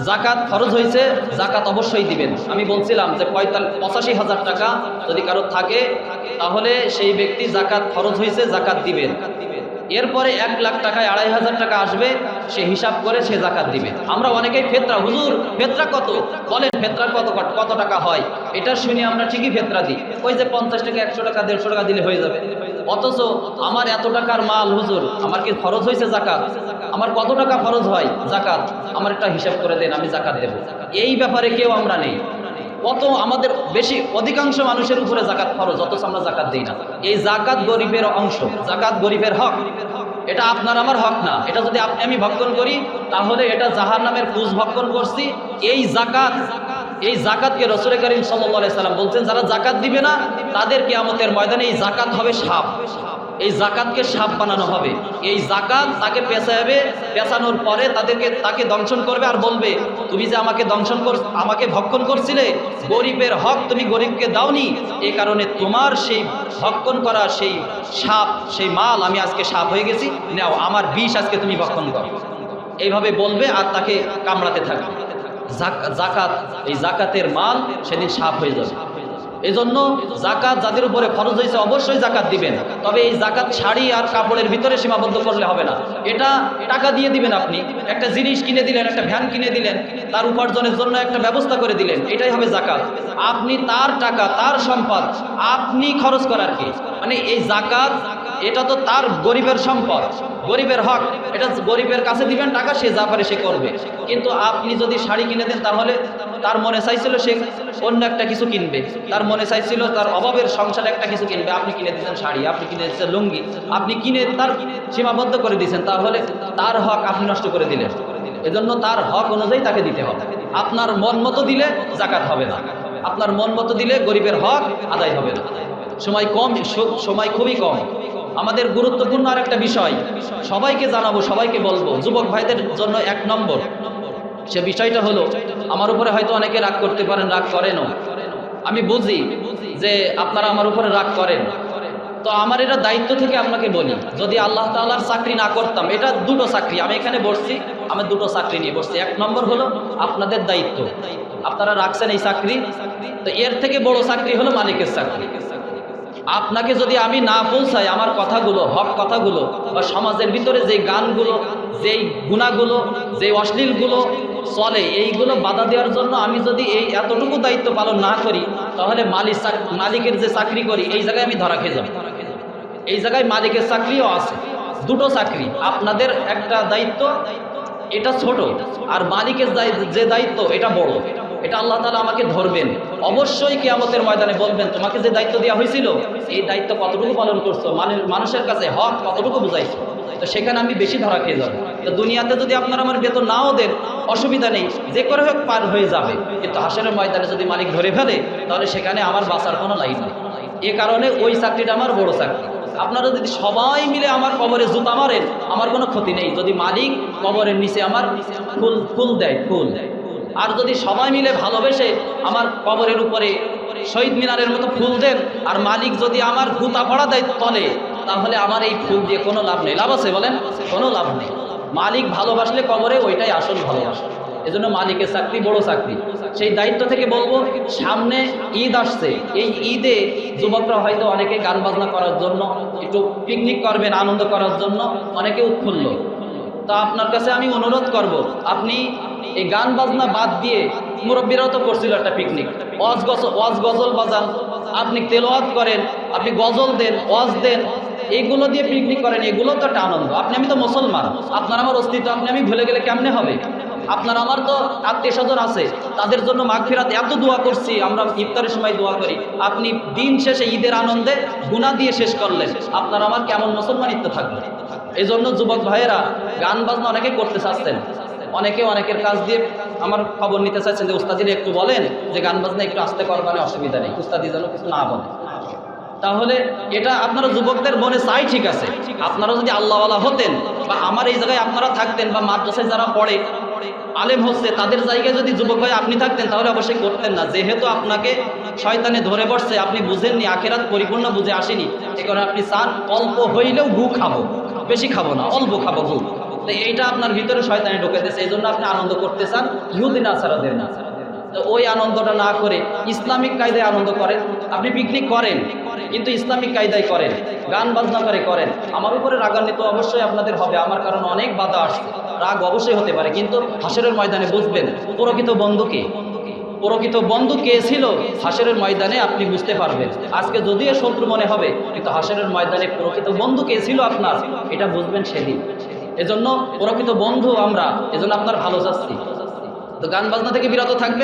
জাকাত ফরজ হয়েছে, জাকাত অবশ্যই দিবেন। আমি বলছিলাম যে 85,000 টাকা যদি কারো থাকে তাহলে সেই ব্যক্তি জাকাত ফরজ হয়েছে, জাকাত দিবেন। এরপরে 1 লাখ টাকায় 2,500 টাকা আসবে, সে হিসাব করে সে জাকাত দিবে। আমরা অনেকেই ফেতরা, হুজুর ফেতরা কত বলেন, ফেতরার কত টাকা হয়, এটা শুনে আমরা ঠিকই ফেতরা দিই, ওই যে 50 টাকা 100 টাকা 150 টাকা দিলে হয়ে যাবে। অথচ আমার এত টাকার মাল, হুজুর আমার কি ফরজ হয়েছে জাকাত, আমার কত টাকা ফরজ হয় জাকাত, আমার একটা হিসাব করে দেন, আমি জাকাত দেব। এই ব্যাপারে কেউ আমরা নেই। কত আমাদের অধিকাংশ মানুষের উপরে জাকাত ফরজ, অথচ আমরা জাকাত দেই না। এই জাকাত গরিবের অংশ, জাকাত গরিবের হক, এটা আপনার আমার হক না। এটা যদি আমি ভক্ষণ করি তাহলে এটা জাহান্নামের কুজ ভক্ষণ করছি। এই জাকাতকে রাসূল করিম সাল্লাল্লাহু আলাইহি সাল্লাম বলছেন, যারা জাকাত দিবে না তাদের কিয়ামতের ময়দানে এই জাকাত হবে সাপ। এই জাকাতকে সাপ বানানো হবে। এই জাকাত তাকে পেঁচানোর পরে তাকে দংশন করবে আর বলবে, তুমি যে আমাকে ভক্ষণ করছিলে, গরিবের হক তুমি গরিবকে দাওনি, এই কারণে তোমার সেই ভক্ষণ করা সেই সাপ, সেই মাল আমি আজকে সাপ হয়ে গেছি, নাও আমার বিষ আজকে তুমি ভক্ষণ করো। এইভাবে বলবে আর তাকে কামড়াতে থাকবে। এই জাকাতের মাল সেদিন সাপ হয়ে যাবে। এই জন্য জাকাত যাদের উপরে ফরজ হয়েছে অবশ্যই জাকাত দিবেন। তবে এই জাকাত শাড়ি আর কাপড়ের ভিতরে সীমাবদ্ধ করলে হবে না। এটা টাকা দিয়ে দিবেন, আপনি একটা জিনিস কিনে দিলেন, একটা ভ্যান কিনে দিলেন, তার উপার্জনের জন্য একটা ব্যবস্থা করে দিলেন, এটাই হবে জাকাত। আপনি তার টাকা, তার সম্পদ আপনি খরচ করার কি, মানে এই জাকাত এটা তো তার গরিবের সম্পদ, গরিবের হক, এটা গরিবের কাছে দিবেন টাকা, সে যা পারে সে করবে। কিন্তু আপনি যদি শাড়ি কিনে দেন তাহলে তার মনে চাইছিল সে অন্য একটা কিছু কিনবে, তার মনে চাইছিল তার অভাবের সংসারে একটা কিছু কিনবে, আপনি কিনে দিয়েছেন শাড়ি, আপনি কিনে দিয়েছেন লুঙ্গি, আপনি কিনে তার সীমাবদ্ধ করে দিয়েছেন, তাহলে তার হক আপনি নষ্ট করে দিলেন। এজন্য তার হক অনুযায়ী তাকে দিতে হবে। আপনার মন মতো দিলে জাকাত হবে না, আপনার মন মতো দিলে গরিবের হক আদায় হবে না। সময় খুবই কম। আমাদের গুরুত্বপূর্ণ আর একটা বিষয় সবাইকে জানাবো, সবাইকে বলবো, যুবক ভাইদের জন্য 1 নম্বর, সে বিষয়টা হলো, আমার উপরে হয়তো অনেকে রাগ করতে পারেন, রাগ করেনও, আমি বুঝি যে আপনারা আমার উপরে রাগ করেন। তো আমার এটা দায়িত্ব থেকে আপনাকে বলি, যদি আল্লাহ তাআলার চাকরি না করতাম, এটা 2টো চাকরি, আমি এখানে বসছি, আমি 2টো চাকরি নিয়ে বসছি। 1 নম্বর হলো আপনাদের দায়িত্ব, আপনারা রাখছেন এই চাকরি, তো এর থেকে বড় চাকরি হলো মালিকের চাকরি। আপনাকে যদি আমি না পৌঁছাই আমার কথাগুলো, হক কথাগুলো, বা সমাজের ভিতরে যেই গানগুলো, যেই গুণাগুলো, যেই অশ্লীলগুলো চলে, এইগুলো বাধা দেওয়ার জন্য আমি যদি এই এতটুকু দায়িত্ব পালন না করি, তাহলে মালিকের যে চাকরি করি এই জায়গায় আমি ধরা খেয়ে যাব। এই জায়গায় মালিকের চাকরিও আছে, 2টো চাকরি। আপনাদের একটা দায়িত্ব এটা ছোট, আর মালিকের যে দায়িত্ব এটা বড়। এটা আল্লাহ তাআলা আমাকে ধরবেন, অবশ্যই কিয়ামতের ময়দানে বলবেন, তোমাকে যে দায়িত্ব দেওয়া হয়েছিল এই দায়িত্ব কতটুকু পালন করছো, মানুষের কাছে হক কতটুকু বুঝাইছো। তো সেখানে আমি বেশি ধরা খেয়ে যাবো। তো দুনিয়াতে যদি আপনারা আমার বেতন নাও দেন অসুবিধা নেই, যে করে হোক পার হয়ে যাবে, কিন্তু হাসরের ময়দানে যদি মালিক ধরে ফেলে তাহলে সেখানে আমার বাঁচার কোনো লাইন নেই। এ কারণে ওই চাকরিটা আমার বড় চাকরি। আপনারা যদি সবাই মিলে আমার কবরে জুতা মারেন আমার কোনো ক্ষতি নেই, যদি মালিক কবরের নিচে আমার ফুল দেয়, ফুল। আর যদি সবাই মিলে ভালোবেসে আমার কবরের উপরে শহীদ মিনারের মতো ফুল দেন, আর মালিক যদি আমার জুতা পড়া দেয় তলে, তাহলে আমার এই ফুল দিয়ে কোনো লাভ নেই। লাভ আছে বলেন? কোনো লাভ নেই। মালিক ভালোবাসলে কবরে ওইটাই আসল ভালোবাসা। এজন্য মালিকের চাকরি বড় চাকরি। সেই দায়িত্ব থেকে বলবো, সামনে ঈদ আসছে, এই ঈদে যুবকরা হয়তো অনেকে গান বাজনা করার জন্য, একটু পিকনিক করবেন আনন্দ করার জন্য, অনেকে উৎফুল্ল। তা আপনার কাছে আমি অনুরোধ করব, আপনি এই গান বাজনা বাদ দিয়ে, মুরব্বীরাও তো করছিল একটা পিকনিক, ওয়াজ গজল বাজান, আপনি তেলাওয়াত করেন, আপনি গজল দেন, ওয়াজ দেন, এইগুলো দিয়ে পিকনিক করেন, এগুলো তো একটা আনন্দ। আমি তো মুসলমান, আপনার আমার অস্তিত্ব আমি ভুলে গেলে কেমনে হবে? আপনার আমার তো আত্মীয় স্বজন আছে, তাদের জন্য মাগফিরাত এত দোয়া করছি, আমরা ইফতারের সময় দোয়া করি, আপনি দিন শেষে ঈদের আনন্দে গুনাহ দিয়ে শেষ করলেন, আপনার আমার কেমন মুসলমানিত্ব থাকবে? এই জন্য যুবক ভাইয়েরা গান বাজনা অনেকে করতে চাচ্ছেন, অনেকের কাজ দিয়ে আমার খবর নিতে চাচ্ছেন যে উস্তাদিরা একটু বলেন যে গান বাজনা একটু আস্তে করবানে অসুবিধা নেই, উস্তাদি যেন কিছু না বলে। তাহলে এটা আপনারা যুবকদের মনে চাই, ঠিক আছে, আপনারা যদি আল্লাহওয়ালা হতেন, বা আমার এই জায়গায় আপনারা থাকতেন, বা মাদ্রাসায় যারা পড়ে আলেম হচ্ছে তাদের জায়গায় যদি যুবক ভাই আপনি থাকতেন, তাহলে অবশ্যই করতেন না। যেহেতু আপনাকে শয়তানে ধরে বসছে, আপনি বুঝেননি, আখিরাত পরিপূর্ণ বুঝে আসেনি, এ কারণে আপনি চান অল্প হইলেও গু খাবো, বেশি খাবো না, অল্প খাবো গু। তো এইটা আপনার ভিতরে শয়তানি ঢুকেছে, এই জন্য আপনি আনন্দ করতে চান ইহুদি নাসারাদের না। তো ওই আনন্দটা না করে ইসলামিক কায়দায় আনন্দ করেন। আপনি পিকনিক করেন কিন্তু ইসলামিক কায়দায় করেন, গান বাজনা করে করেন। আমার উপরে রাগান্বিত অবশ্যই আপনাদের হবে, আমার কারণ অনেক বাধা আসছে, রাগ অবশ্যই হতে পারে, কিন্তু হাসরের ময়দানে বুঝবেন প্রকৃত বন্ধু কে, প্রকৃত বন্ধু কে ছিল হাসরের ময়দানে আপনি বুঝতে পারবেন। আজকে যদিও শত্রু মনে হবে, কিন্তু হাসরের ময়দানে প্রকৃত বন্ধু কে ছিল আপনার এটা বুঝবেন সেদিন। এজন্য প্রকৃত বন্ধু আমরা, এজন্য আপনার ভালো চাচ্ছি। তো গান বাজনা থেকে বিরত থাকবে।